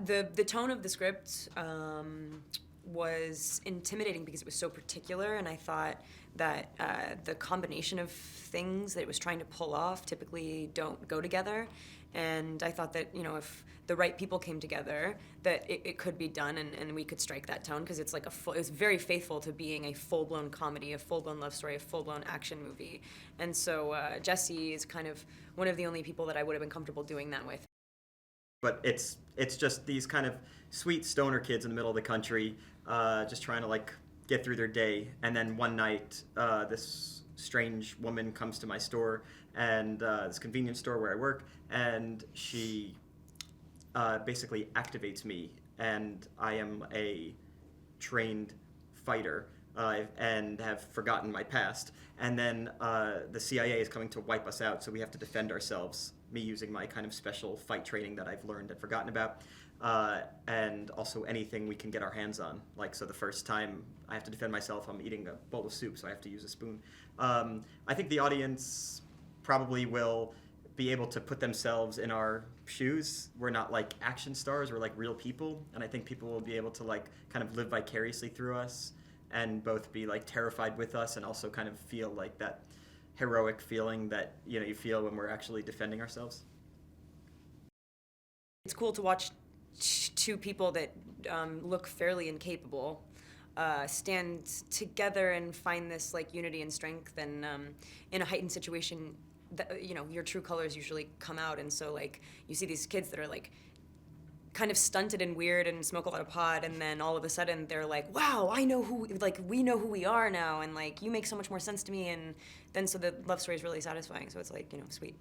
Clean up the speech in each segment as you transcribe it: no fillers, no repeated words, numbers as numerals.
The tone of the script was intimidating because it was so particular, and I thought that the combination of things that it was trying to pull off typically don't go together. And I thought that, if the right people came together, that it could be done, and we could strike that tone, because it's like it's very faithful to being a full-blown comedy, a full-blown love story, a full-blown action movie. And so Jesse is kind of one of the only people that I would have been comfortable doing that with. But it's just these kind of sweet stoner kids in the middle of the country, just trying to like get through their day. And then one night, this strange woman comes to my store, and this convenience store where I work, and she basically activates me, and I am a trained fighter, and have forgotten my past. And then the CIA is coming to wipe us out, so we have to defend ourselves. Me using my kind of special fight training that I've learned and forgotten about, and also anything we can get our hands on. Like, so the first time I have to defend myself, I'm eating a bowl of soup, so I have to use a spoon. I think the audience probably will be able to put themselves in our shoes. We're not like action stars, we're like real people, and I think people will be able to like kind of live vicariously through us and both be like terrified with us and also kind of feel like that heroic feeling that you feel when we're actually defending ourselves. It's cool to watch two people that look fairly incapable stand together and find this like unity and strength, and in a heightened situation, that, your true colors usually come out. And so like you see these kids that are like kind of stunted and weird and smoke a lot of pot, and then all of a sudden they're like, wow, we know who we are now, and like you make so much more sense to me. And then so the love story is really satisfying, so it's like, sweet.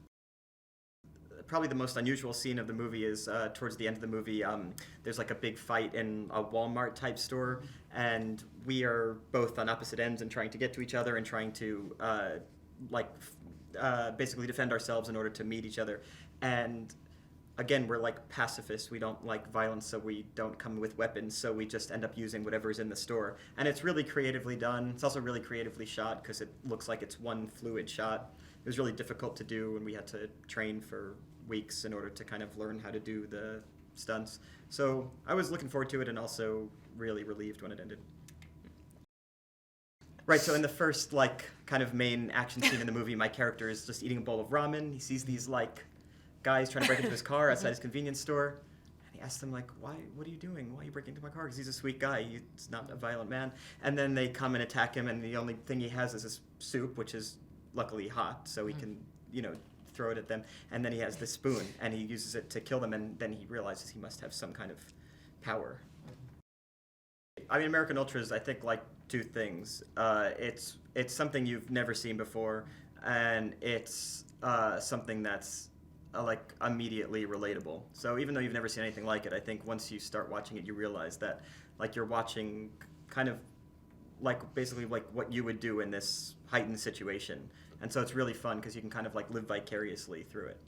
Probably the most unusual scene of the movie is towards the end of the movie. There's like a big fight in a Walmart type store, and we are both on opposite ends and trying to get to each other and trying to basically defend ourselves in order to meet each other. And again, we're like pacifists. We don't like violence, so we don't come with weapons. So we just end up using whatever's in the store. And it's really creatively done. It's also really creatively shot because it looks like it's one fluid shot. It was really difficult to do, and we had to train for weeks in order to kind of learn how to do the stunts. So I was looking forward to it and also really relieved when it ended. Right, so in the first like kind of main action scene in the movie, my character is just eating a bowl of ramen. He sees these like guys trying to break into his car outside his convenience store. And he asks them, like, why? What are you doing? Why are you breaking into my car? Because he's a sweet guy. He's not a violent man. And then they come and attack him, and the only thing he has is this soup, which is luckily hot, so he can, throw it at them. And then he has this spoon, and he uses it to kill them, and then he realizes he must have some kind of power. I mean, American Ultras, I think, like two things. It's something you've never seen before, and it's something that's like immediately relatable. So even though you've never seen anything like it, I think once you start watching it, you realize that like you're watching kind of like basically like what you would do in this heightened situation. And so it's really fun because you can kind of like live vicariously through it.